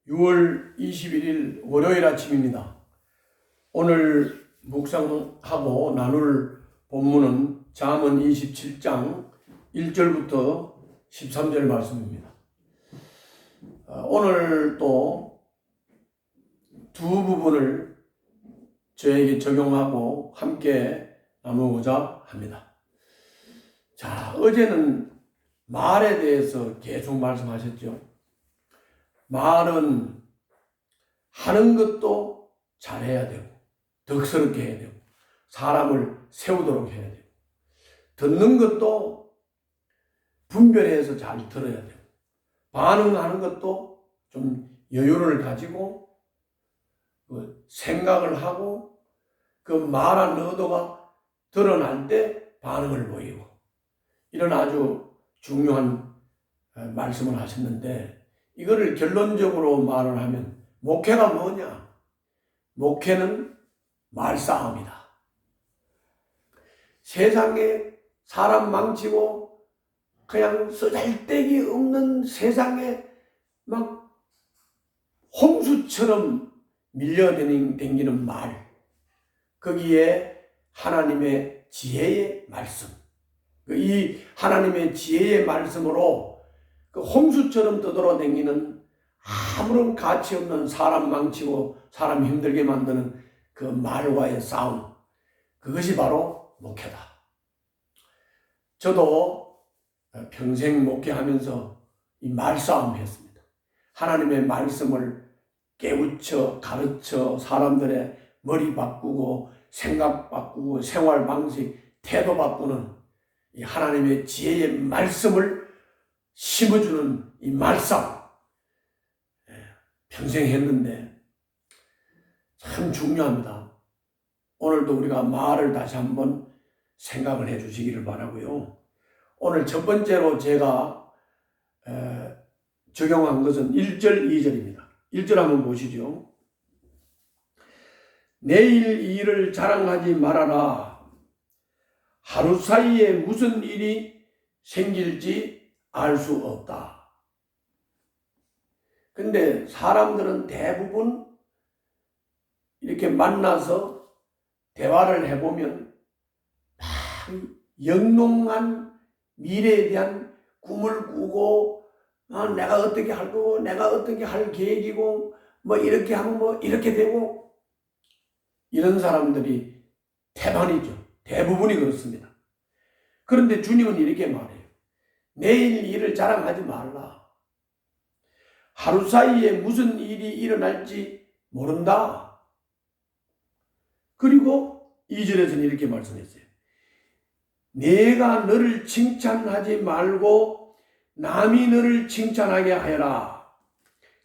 6월 21일 월요일 아침입니다. 오늘 묵상하고 나눌 본문은 잠언 27장 1절부터 13절 말씀입니다. 오늘 또 두 부분을 저에게 적용하고 함께 나누고자 합니다. 자, 어제는 말에 대해서 계속 말씀하셨죠. 말은 하는 것도 잘해야 되고 덕스럽게 해야 되고 사람을 세우도록 해야 되고 듣는 것도 분별해서 잘 들어야 되고 반응하는 것도 좀 여유를 가지고 생각을 하고 그 말한 의도가 드러날 때 반응을 보이고 이런 아주 중요한 말씀을 하셨는데 이거를 결론적으로 말을 하면 목회가 뭐냐? 목회는 말싸움이다. 세상에 사람 망치고 그냥 쓰잘데기 없는 세상에 막 홍수처럼 밀려다니는 말, 거기에 하나님의 지혜의 말씀, 이 하나님의 지혜의 말씀으로 그 홍수처럼 떠돌아다니는 아무런 가치 없는 사람 망치고 사람 힘들게 만드는 그 말과의 싸움, 그것이 바로 목회다. 저도 평생 목회하면서 이 말싸움 했습니다. 하나님의 말씀을 깨우쳐 가르쳐 사람들의 머리 바꾸고 생각 바꾸고 생활 방식 태도 바꾸는 이 하나님의 지혜의 말씀을 심어주는 이 말싸움 평생 했는데 참 중요합니다. 오늘도 우리가 말을 다시 한번 생각을 해 주시기를 바라고요. 오늘 첫 번째로 제가 적용한 것은 1절 2절입니다. 1절 한번 보시죠. 내일 일을 자랑하지 말아라. 하루 사이에 무슨 일이 생길지 알 수 없다. 근데 사람들은 대부분 이렇게 만나서 대화를 해보면 영롱한 미래에 대한 꿈을 꾸고 내가 어떻게 할 거고 내가 어떻게 할 계획이고 뭐 이렇게 하면 뭐 이렇게 되고 이런 사람들이 태반이죠. 대부분이 그렇습니다. 그런데 주님은 이렇게 말해요. 내일 일을 자랑하지 말라. 하루 사이에 무슨 일이 일어날지 모른다. 그리고 2절에서는 이렇게 말씀했어요. 내가 너를 칭찬하지 말고 남이 너를 칭찬하게 하여라.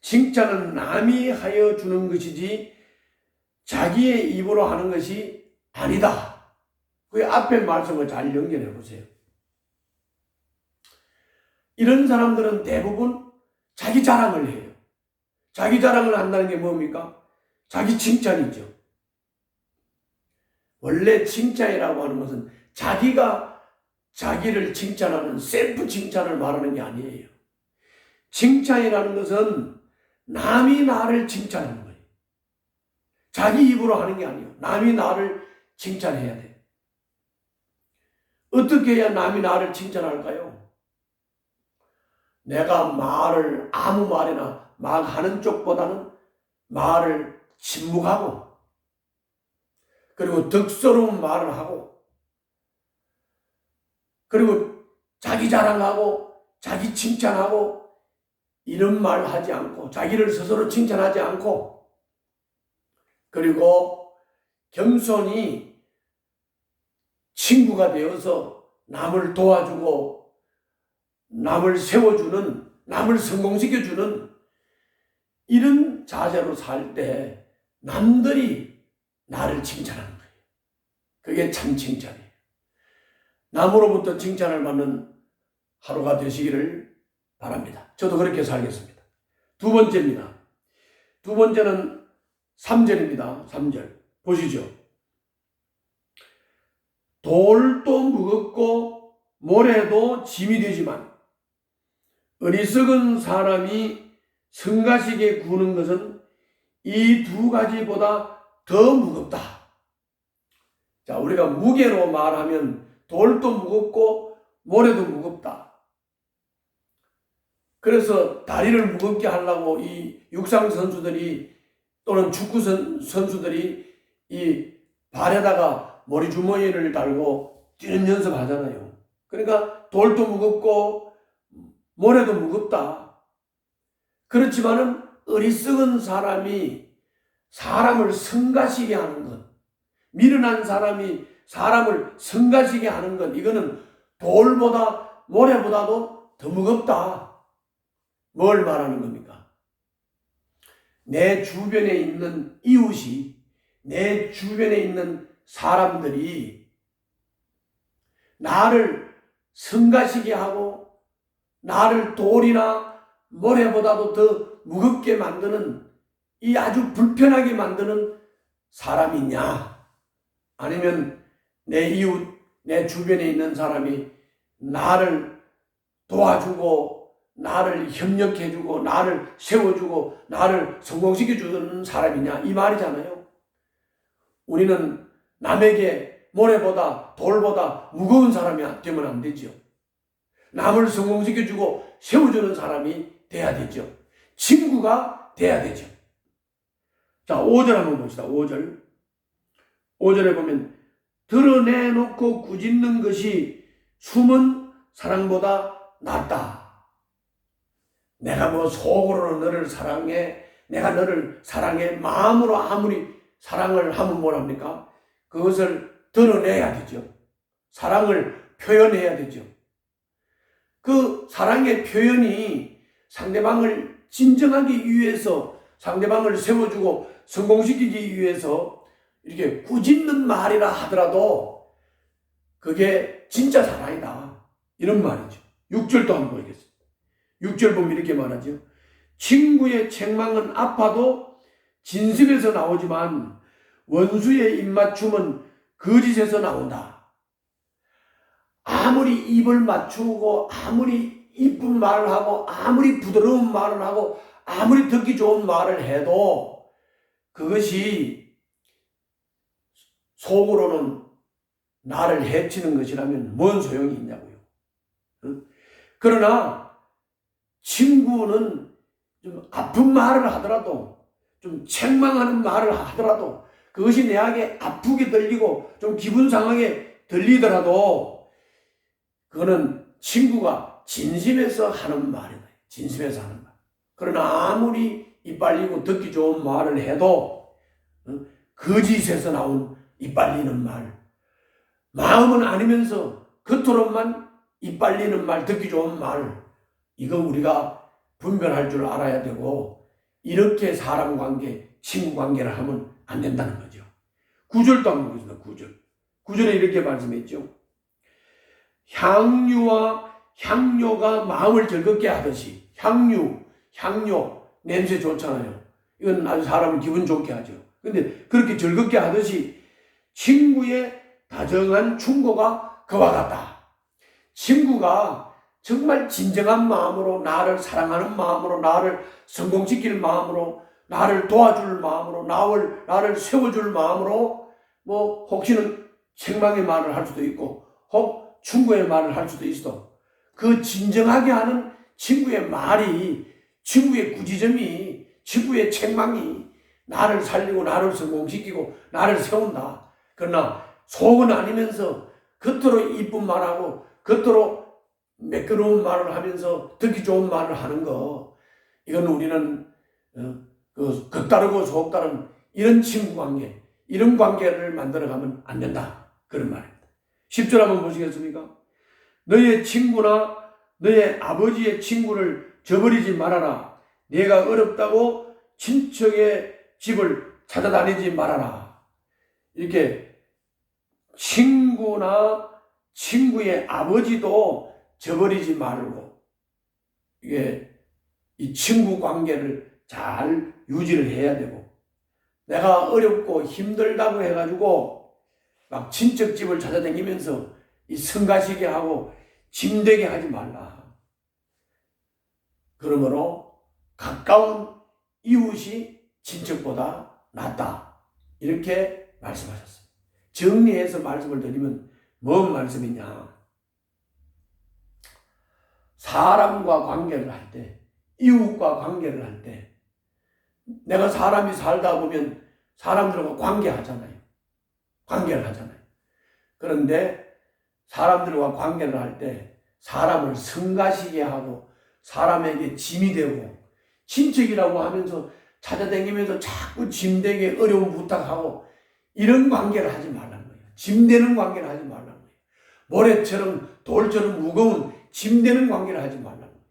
칭찬은 남이 하여 주는 것이지 자기의 입으로 하는 것이 아니다. 그 앞에 말씀을 잘 연결해 보세요. 이런 사람들은 대부분 자기 자랑을 해요. 자기 자랑을 한다는 게 뭡니까? 자기 칭찬이죠. 원래 칭찬이라고 하는 것은 자기가 자기를 칭찬하는 셀프 칭찬을 말하는 게 아니에요. 칭찬이라는 것은 남이 나를 칭찬하는 거예요. 자기 입으로 하는 게 아니에요. 남이 나를 칭찬해야 돼요. 어떻게 해야 남이 나를 칭찬할까요? 내가 말을 아무 말이나 말하는 쪽보다는 말을 침묵하고 그리고 덕스러운 말을 하고 그리고 자기 자랑하고 자기 칭찬하고 이런 말 하지 않고 자기를 스스로 칭찬하지 않고 그리고 겸손히 친구가 되어서 남을 도와주고 남을 세워주는 남을 성공시켜주는 이런 자세로 살 때 남들이 나를 칭찬하는 거예요. 그게 참 칭찬이에요. 남으로부터 칭찬을 받는 하루가 되시기를 바랍니다. 저도 그렇게 살겠습니다. 두 번째입니다. 두 번째는 3절입니다. 3절 보시죠. 돌도 무겁고 모래도 짐이 되지만 어리석은 사람이 성가시게 구는 것은 이 두 가지보다 더 무겁다. 자, 우리가 무게로 말하면 돌도 무겁고 모래도 무겁다. 그래서 다리를 무겁게 하려고 이 육상 선수들이 또는 축구 선수들이 이 발에다가 머리 주머니를 달고 뛰는 연습하잖아요. 그러니까 돌도 무겁고 모래도 무겁다. 그렇지만은 어리석은 사람이 사람을 성가시게 하는 것, 미련한 사람이 사람을 성가시게 하는 것, 이거는 돌보다 모래보다도 더 무겁다. 뭘 말하는 겁니까? 내 주변에 있는 이웃이, 내 주변에 있는 사람들이 나를 성가시게 하고 나를 돌이나 모래보다도 더 무겁게 만드는, 이 아주 불편하게 만드는 사람이냐? 아니면 내 이웃, 내 주변에 있는 사람이 나를 도와주고 나를 협력해주고 나를 세워주고 나를 성공시켜주는 사람이냐, 이 말이잖아요. 우리는 남에게 모래보다 돌보다 무거운 사람이 되면 안 되죠. 남을 성공시켜주고 세워주는 사람이 돼야 되죠. 친구가 돼야 되죠. 자, 5절 한번 봅시다. 5절. 5절에 보면 드러내놓고 꾸짖는 것이 숨은 사랑보다 낫다. 내가 뭐 속으로는 너를 사랑해, 내가 너를 사랑해, 마음으로 아무리 사랑을 하면 뭐랍니까? 그것을 드러내야 되죠. 사랑을 표현해야 되죠. 그 사랑의 표현이 상대방을 진정하기 위해서, 상대방을 세워주고 성공시키기 위해서 이렇게 꾸짖는 말이라 하더라도 그게 진짜 사랑이다, 이런 말이죠. 6절도 한번 보겠습니다. 6절 보면 이렇게 말하죠. 친구의 책망은 아파도 진심에서 나오지만 원수의 입맞춤은 거짓에서 나온다. 아무리 입을 맞추고 아무리 이쁜 말을 하고 아무리 부드러운 말을 하고 아무리 듣기 좋은 말을 해도 그것이 속으로는 나를 해치는 것이라면 뭔 소용이 있냐고요. 그러나 친구는 좀 아픈 말을 하더라도, 좀 책망하는 말을 하더라도, 그것이 내게 아프게 들리고 좀 기분 상하게 들리더라도 그거는 친구가 진심에서 하는 말이다. 진심에서 하는 말. 그러나 아무리 이빨리고 듣기 좋은 말을 해도 거짓에서 나온 이빨리는 말, 마음은 아니면서 겉으로만 이빨리는 말, 듣기 좋은 말, 이거 우리가 분별할 줄 알아야 되고, 이렇게 사람 관계, 친구 관계를 하면 안 된다는 거죠. 9절도 한번 보겠습니다. 9절. 9절에 이렇게 말씀했죠. 향료가 마음을 즐겁게 하듯이, 향료, 냄새 좋잖아요. 이건 아주 사람을 기분 좋게 하죠. 근데 그렇게 즐겁게 하듯이 친구의 다정한 충고가 그와 같다. 친구가 정말 진정한 마음으로 나를 사랑하는 마음으로, 나를 성공시킬 마음으로, 나를 도와줄 마음으로, 나를 세워줄 마음으로, 뭐 혹시는 책망의 말을 할 수도 있고 혹 충고의 말을 할 수도 있어. 그 진정하게 하는 친구의 말이, 친구의 꾸짖음이, 친구의 책망이 나를 살리고 나를 성공시키고 나를 세운다. 그러나 속은 아니면서 겉으로 이쁜 말하고 겉으로 매끄러운 말을 하면서 듣기 좋은 말을 하는 거, 이건 우리는 겉다르고 속다른 이런 친구 관계, 이런 관계를 만들어가면 안 된다, 그런 말입니다. 10절 한번 보시겠습니까? 너의 친구나 너의 아버지의 친구를 저버리지 말아라. 내가 어렵다고 친척의 집을 찾아다니지 말아라. 이렇게 친구나 친구의 아버지도 저버리지 말고, 이게 이 친구 관계를 잘 유지를 해야 되고, 내가 어렵고 힘들다고 해가지고 막 친척 집을 찾아다니면서 이 성가시게 하고 짐되게 하지 말라. 그러므로 가까운 이웃이 친척보다 낫다. 이렇게 말씀하셨어요. 정리해서 말씀을 드리면 뭔 말씀이냐. 사람과 관계를 할 때, 이웃과 관계를 할 때, 내가 사람이 살다 보면 사람들과 관계하잖아요. 관계를 하잖아요. 그런데 사람들과 관계를 할 때 사람을 성가시게 하고 사람에게 짐이 되고 친척이라고 하면서 찾아다니면서 자꾸 짐되게 어려운 부탁하고 이런 관계를 하지 말라는 거예요. 짐되는 관계를 하지 말라는 거예요. 모래처럼 돌처럼 무거운 짐되는 관계를 하지 말라는 거예요.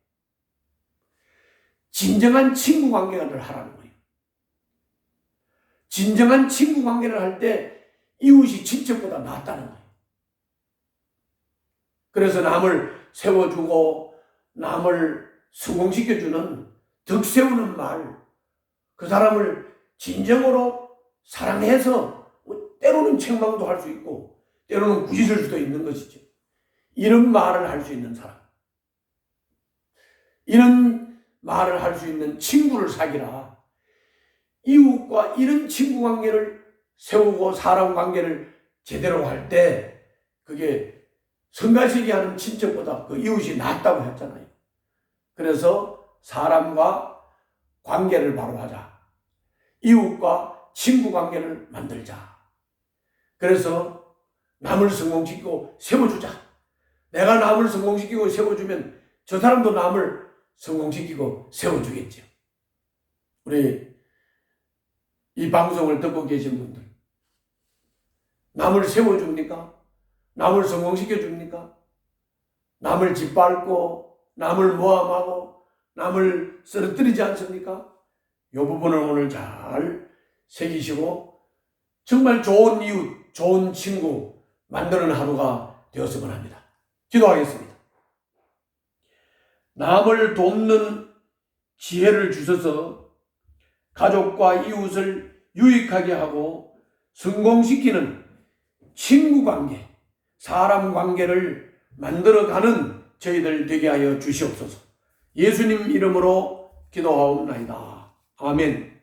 진정한 친구 관계를 하라는 거예요. 진정한 친구 관계를 할 때 이웃이 친척보다 낫다는 거예요. 그래서 남을 세워주고 남을 성공시켜주는 덕 세우는 말, 그 사람을 진정으로 사랑해서 때로는 책망도 할 수 있고 때로는 꾸짖을 수도 있는 것이죠. 이런 말을 할 수 있는 사람, 이런 말을 할 수 있는 친구를 사귀라. 이웃과 이런 친구 관계를 세우고 사람 관계를 제대로 할 때 그게 성가시게 하는 친척보다 그 이웃이 낫다고 했잖아요. 그래서 사람과 관계를 바로 하자. 이웃과 친구 관계를 만들자. 그래서 남을 성공시키고 세워주자. 내가 남을 성공시키고 세워주면 저 사람도 남을 성공시키고 세워주겠죠. 우리 이 방송을 듣고 계신 분들, 남을 세워줍니까? 남을 성공시켜줍니까? 남을 짓밟고 남을 모함하고 남을 쓰러뜨리지 않습니까? 이 부분을 오늘 잘 새기시고 정말 좋은 이웃, 좋은 친구 만드는 하루가 되었으면 합니다. 기도하겠습니다. 남을 돕는 지혜를 주셔서 가족과 이웃을 유익하게 하고 성공시키는 친구 관계, 사람 관계를 만들어가는 저희들 되게 하여 주시옵소서. 예수님 이름으로 기도하옵나이다. 아멘.